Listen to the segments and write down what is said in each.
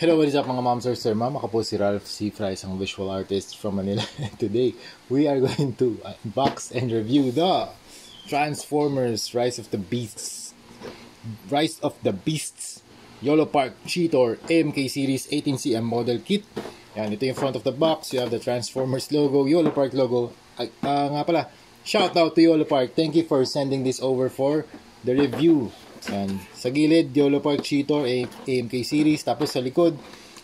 Hello, what is up mga moms or sir ma'am? Ako po si Ralph C. Fry, isang visual artist from Manila. Today, we are going to unbox and review the Transformers Rise of the Beasts YOLO Park Cheetor AMK Series 18cm model kit. Yan, ito yung front of the box. You have the Transformers logo, YOLO Park logo. Nga pala, shout out to YOLO Park. Thank you for sending this over for the review. Yan. Sa gilid, YOLO Park Cheetor AMK series. Tapos sa likod,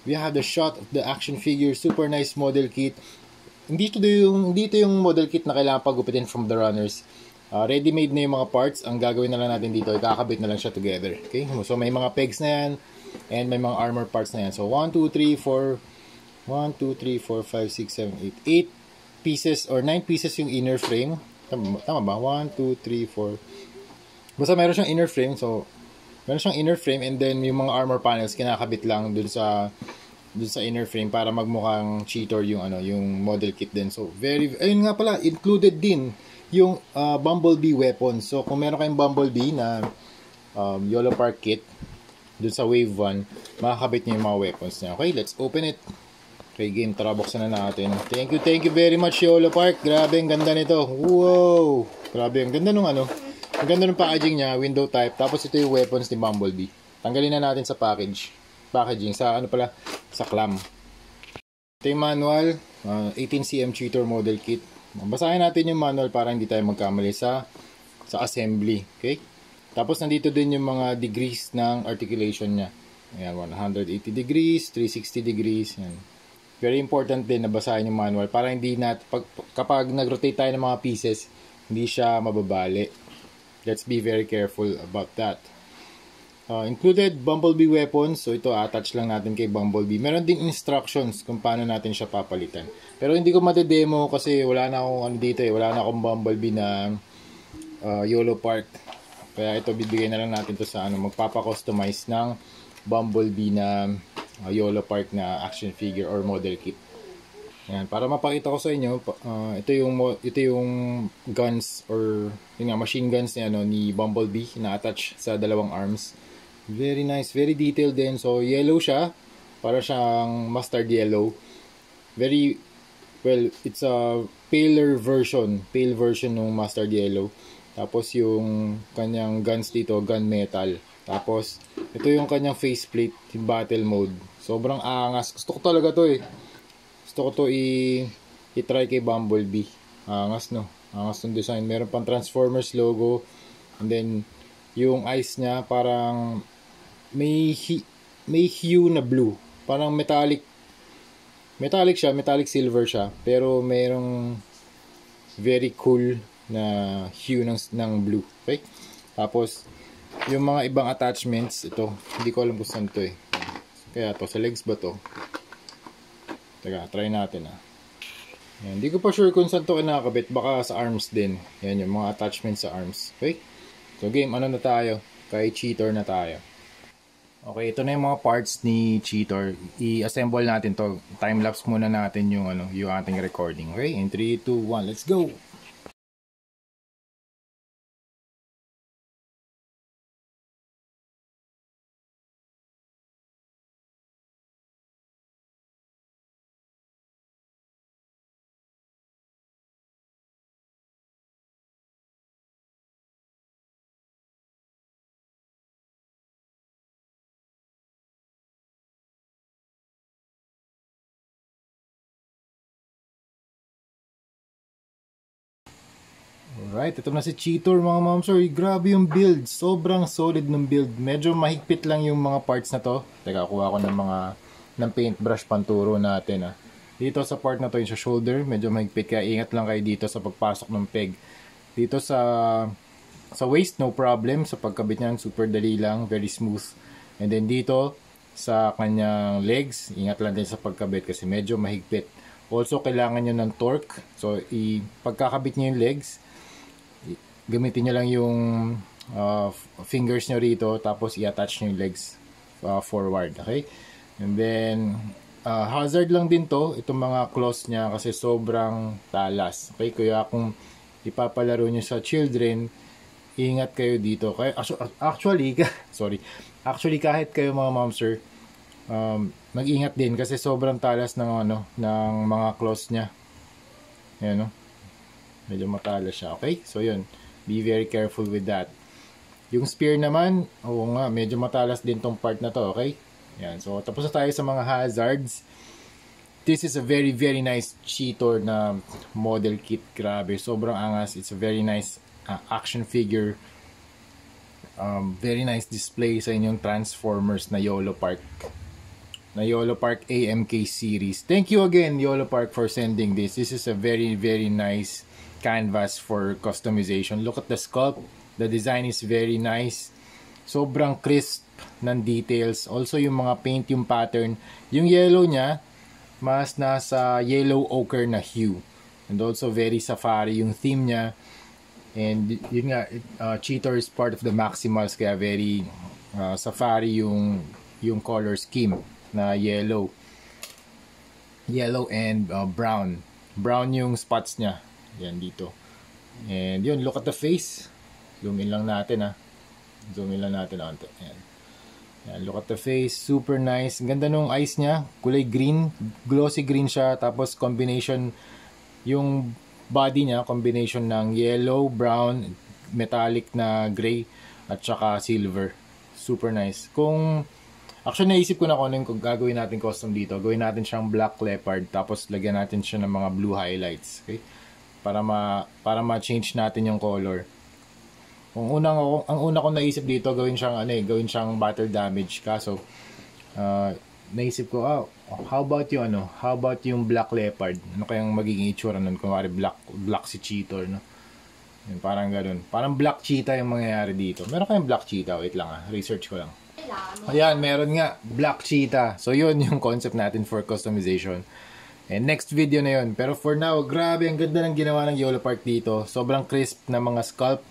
we have the shot of the action figure. Super nice model kit. Hindi ito yung model kit na kailangan pagupitin from the runners. Ready-made na yung mga parts. Ang gagawin na lang natin dito, ikakabit na lang siya together. Okay? So may mga pegs na yan. And may mga armor parts na yan. So 1, 2, 3, 4 1, 2, 3, 4, 5, 6, 7, 8 8 pieces or 9 pieces yung inner frame. Tama ba? 1, 2, 3, 4 basta meron siyang inner frame. So, meron siyang inner frame and then yung mga armor panels kinakabit lang dun sa inner frame para magmukhang Cheetor yung model kit din. So, ayun nga pala, included din yung Bumblebee weapon. So, kung meron kayong Bumblebee na YOLO Park kit dun sa Wave 1, makakabit niyo yung mga weapons niya. Okay, let's open it. Okay, game, tara, buksan na natin. Thank you very much YOLO Park. Grabe, ang ganda nito. Wow! Grabe, ang ganda ang ganda ng packaging niya, window type. Tapos ito yung weapons ni Bumblebee. Tanggalin na natin sa packaging, sa clam. Ito yung manual, 18cm Cheetor model kit. Basahin natin yung manual para hindi tayo magkamali sa assembly. Okay? Tapos nandito din yung mga degrees ng articulation niya. Ayan, 180 degrees, 360 degrees. Ayan. Very important din na basahin yung manual para hindi kapag nag-rotate tayo ng mga pieces, hindi siya mababali. Let's be very careful about that. Included Bumblebee weapons. So ito, attach lang natin kay Bumblebee. Meron din instructions kung paano natin siya papalitan. Pero hindi ko matedemo kasi wala na akong wala na akong Bumblebee na YOLO Park. Kaya ito, bibigay na lang natin to sa magpapa-customize ng Bumblebee na YOLO Park na action figure or model kit. Ayan, para mapakita ko sa inyo, ito yung guns or machine guns ni Bumblebee na attach sa dalawang arms. Very nice, very detailed din. So yellow siya, para siyang mustard yellow. Very well, it's a pale version ng mustard yellow. Tapos yung kanyang guns dito, gunmetal. Tapos ito yung kanyang faceplate, yung battle mode. Sobrang angas. Gusto ko talaga to eh. Gusto ko to i-try kay Bumblebee. Angas no. Angas ng design. Meron pang Transformers logo. And then yung eyes niya parang may hue na blue. Parang metallic siya, metallic silver siya. Pero merong very cool na hue ng blue. Okay? Tapos yung mga ibang attachments, ito, hindi ko alam kung saan to eh. Kaya to, sa legs ba to? Teka, try natin Yan, hindi ko pa sure kung saan to kinakabit. Baka sa arms din. Yan yung mga attachments sa arms. Okay? So game, na tayo? Kay Cheetor na tayo. Okay, ito na yung mga parts ni Cheetor. I-assemble natin to. Time-lapse muna natin yung ating recording. Okay? In 3, 2, 1, let's go! Alright, ito na si Cheetor mga ma'am. Sorry, grabe yung build. Sobrang solid ng build. Medyo mahigpit lang yung mga parts na to. Teka, kuha ko ng paintbrush panturo natin Dito sa part na to, yung sa shoulder, medyo mahigpit. Kaya ingat lang kayo dito sa pagpasok ng peg. Dito sa waist, no problem. Sa pagkabit niyan, super dali lang. Very smooth. And then dito, sa kanyang legs, ingat lang din sa pagkabit kasi medyo mahigpit. Also, kailangan nyo ng torque. So, pagkakabit nyo yung legs, gamitin nyo lang yung fingers nyo rito, tapos i-attach nyo yung legs forward, okay? And then hazard lang din to, itong mga claws nya kasi sobrang talas, okay? Kaya kung ipapalaro nyo sa children, ingat kayo dito. Kaya actually kahit kayo mga mom sir, mag-ingat din kasi sobrang talas ng ng mga claws niya. Ayan, no? Medyo matalas siya. Okay? So yun, be very careful with that. Yung spear naman, oo nga, medyo matalas din tong part na to. Okay? Ayan. So tapos na tayo sa mga hazards. This is a very very nice Cheetor na model kit. Grabe, sobrang angas. It's a very nice action figure. Very nice display sa inyong Transformers na YOLO Park. Na YOLO Park AMK series. Thank you again, YOLO Park, for sending this. This is a very very nice canvas for customization. Look at the sculpt. The design is very nice. Sobrang crisp ng details. Also yung mga paint, yung pattern. Yung yellow niya, mas nasa yellow ochre na hue. And also very safari yung theme niya. And yun nga, Cheetor is part of the Maximals, kaya very safari yung color scheme na yellow and brown yung spots niya. Yan dito. And yun, look at the face. Zoom in lang natin onto. Yan, look at the face, super nice. Ganda nung eyes niya, kulay green, glossy green siya, tapos combination yung body niya, combination ng yellow, brown, metallic na gray at saka silver. Super nice. Actually naisip ko na kung gagawin natin custom dito. Gawin natin siyang black leopard, tapos lagyan natin siya ng mga blue highlights. Okay? Para ma-change natin yung color. Ang una ko naisip dito, gawin siyang battle damage, kaso naisip ko, how about yung black leopard? Ano kayang magiging itsura nun? Kung black si Cheetor, no? Yun, parang ganoon. Parang black cheetah yung mangyayari dito. Meron kayong black cheetah? Wait lang, research ko lang. Ayan, meron nga, black cheetah. So yun yung concept natin for customization. And next video na yun. Pero for now, grabe, ang ganda ng ginawa ng YOLO Park dito. Sobrang crisp na mga sculpt.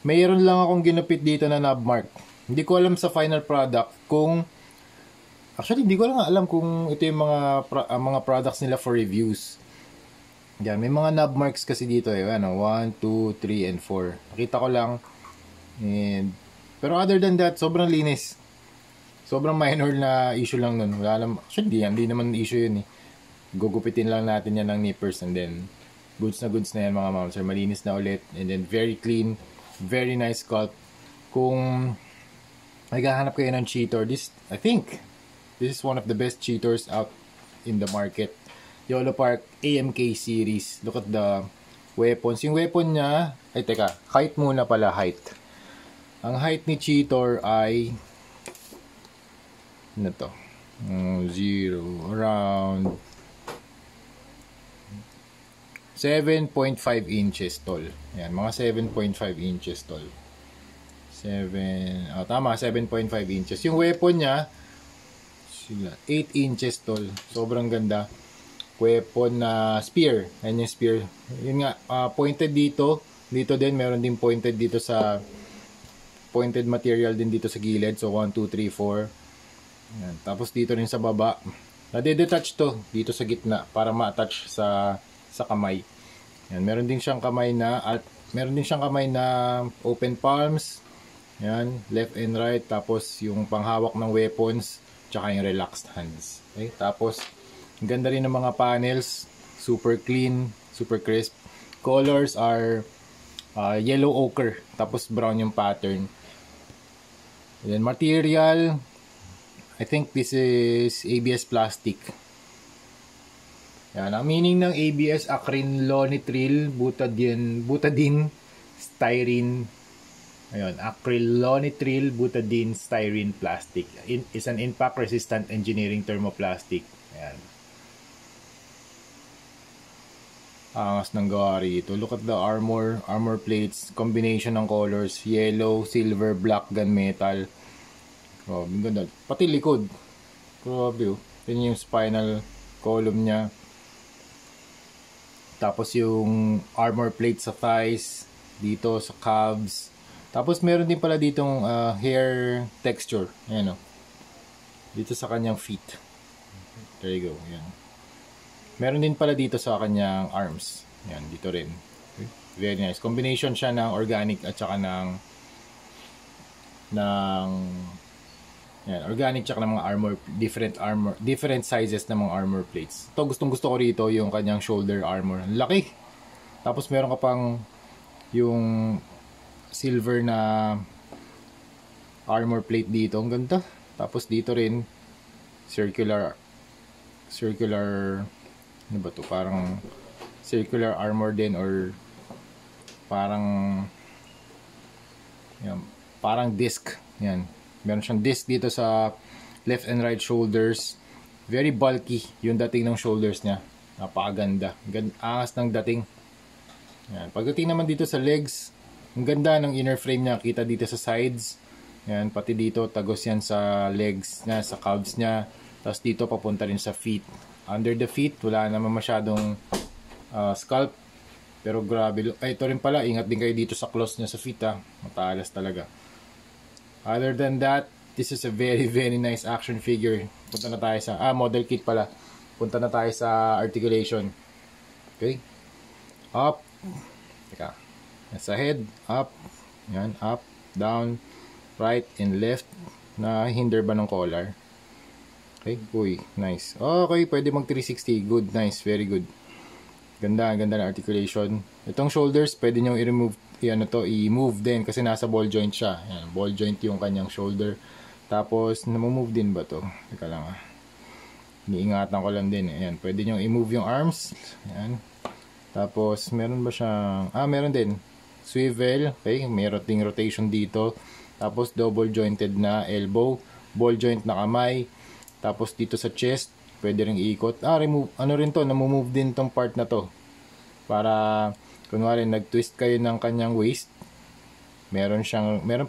Mayroon lang akong ginupit dito na knob mark. Hindi ko alam sa final product kung... Actually, hindi ko lang alam kung ito yung mga products nila for reviews. Yan, may mga knob marks kasi dito eh. 1, 2, 3, and 4. Nakita ko lang. Pero other than that, sobrang linis. Sobrang minor na issue lang nun. Wala alam. Actually, hindi naman issue yun eh. Gugupitin lang natin yan ng nippers and then goods na yan mga mounts. Malinis na ulit and then very clean, very nice sculpt. Kung naghahanap kayo ng Cheetor, I think this is one of the best Cheetors out in the market. YOLO Park AMK series. Look at the weapons. Yung weapon niya, height muna pala, height. Ang height ni Cheetor ay ano to? 0 around 7.5 inches tall. Ayan, mga 7.5 inches tall. Tama, 7.5 inches. Yung weapon niya, 8 inches tall. Sobrang ganda. Weapon na spear. Ayan yung spear. Yun nga, pointed dito. Dito din, meron din pointed dito sa pointed material din dito sa gilid. So, 1, 2, 3, 4. Ayan. Tapos dito rin sa baba. Nade-detach to dito sa gitna para ma-attach sa kamay. Yan, meron din siyang kamay na open palms. Yan, left and right, tapos yung panghawak ng weapons, tsaka yung relaxed hands. Okay? Tapos ang ganda rin ng mga panels, super clean, super crisp. Colors are yellow ochre, tapos brown yung pattern. And then material, I think this is ABS plastic. Yan, ang meaning ng ABS, acrylonitrile butadiene styrene. Ayun, acrylonitrile butadiene styrene plastic. Is an impact resistant engineering thermoplastic. Ayan. Angas ng gawa rito. Look at the armor plates, combination ng colors, yellow, silver, black, gunmetal. Oh, ganda. Pati likod. Grabe, oh. Yun yung spinal column niya. Tapos yung armor plate sa thighs, dito sa calves. Tapos meron din pala ditong hair texture. Ayan o. Dito sa kanyang feet. There you go. Ayan. Meron din pala dito sa kanyang arms. Ayan, dito rin. Very nice. Combination siya ng organic at saka ng Yan, organic check ng mga armor, different sizes ng mga armor plates. Ito, gustong-gusto ko rito yung kanyang shoulder armor. Laki. Tapos meron ka pang yung silver na armor plate dito. Ang ganda. Tapos dito rin circular ano ba to? Parang circular armor din, or parang yan, parang disc. Yan. Meron siyang disc dito sa left and right shoulders. Very bulky yung dating ng shoulders niya. Napakaganda. Angas ng dating. Yan. Pagdating naman dito sa legs, ang ganda ng inner frame niya. Kita dito sa sides. Yan. Pati dito, tagos yan sa legs niya, sa calves niya. Tapos dito, papunta rin sa feet. Under the feet, wala naman masyadong scalp. Pero grabe. Ay, ito rin pala. Ingat din kayo dito sa claws niya sa feet, ha. Matalas talaga. Other than that, this is a very, very nice action figure. Punta na tayo sa, model kit pala. Punta na tayo sa articulation. Okay? Up. Teka. Sa head. Up. Yan. Up. Down. Right and left. Na hinder ba ng collar? Okay. Uy. Nice. Okay. Pwede mag 360. Good. Nice. Very good. Ganda. Ganda na articulation. Itong shoulders, pwede nyo i-remove. I-move din kasi nasa ball joint siya. Yan, ball joint yung kanyang shoulder. Tapos, namumove din ba to? Teka lang Iniingatan ko lang din. Ayan, pwede nyo i-move yung arms. Ayan. Tapos, meron ba siyang... meron din. Swivel. Okay, meron ding rotation dito. Tapos, double jointed na elbow. Ball joint na kamay. Tapos, dito sa chest, pwede ring iikot. Remove. Ano rin to? Namumove din tong part na to. Para... Kunwari, nag-twist kayo ng kanyang waist, meron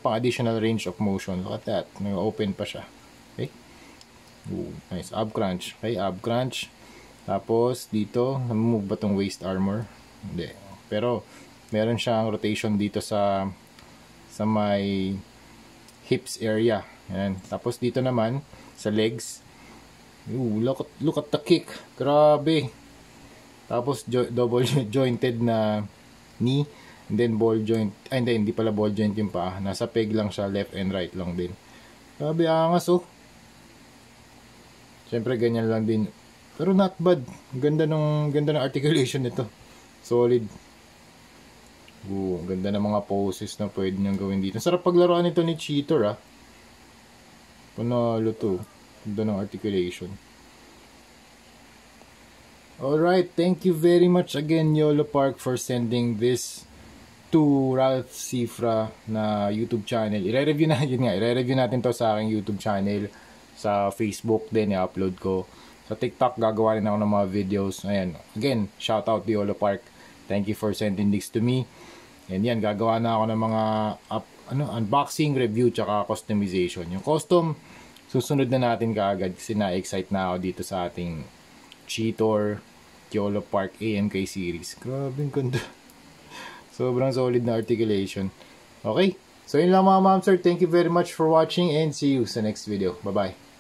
pang additional range of motion. Look at that. Nag-open pa siya. Okay? Ooh, nice. Ab crunch. Okay, ab crunch. Tapos, dito, namove ba tong waist armor? Hindi. Pero, meron siyang rotation dito sa may hips area. Ayan. Tapos, dito naman, sa legs. Ooh, look at the kick. Grabe. Tapos double jointed na knee, and then ball joint. Hindi pala ball joint yung paa. Nasa peg lang siya, left and right lang din. Grabe, angas oh. Siyempre ganyan lang din. Pero not bad. Ganda ng articulation nito. Solid. Ganda ng mga poses na pwede niyang gawin dito. Sarap paglaruan nito ni Cheetor, Panalo to. Ganda ng articulation. Alright, thank you very much again, YOLO Park, for sending this to Ralph Cifra na YouTube channel. I-review natin to sa aking YouTube channel. Sa Facebook din, i-upload ko. Sa TikTok, gagawa rin ako ng mga videos. Ayan, again, shout out to YOLO Park. Thank you for sending this to me. And yan, gagawa na ako ng mga unboxing, review, tsaka customization. Yung custom, susunod na natin kaagad kasi na-excite na ako dito sa ating Cheetor YOLO Park AMK series. Grabe ang ganda. Sobrang solid na articulation. Okay. So yun lang mga ma'am sir. Thank you very much for watching and see you sa next video. Bye bye.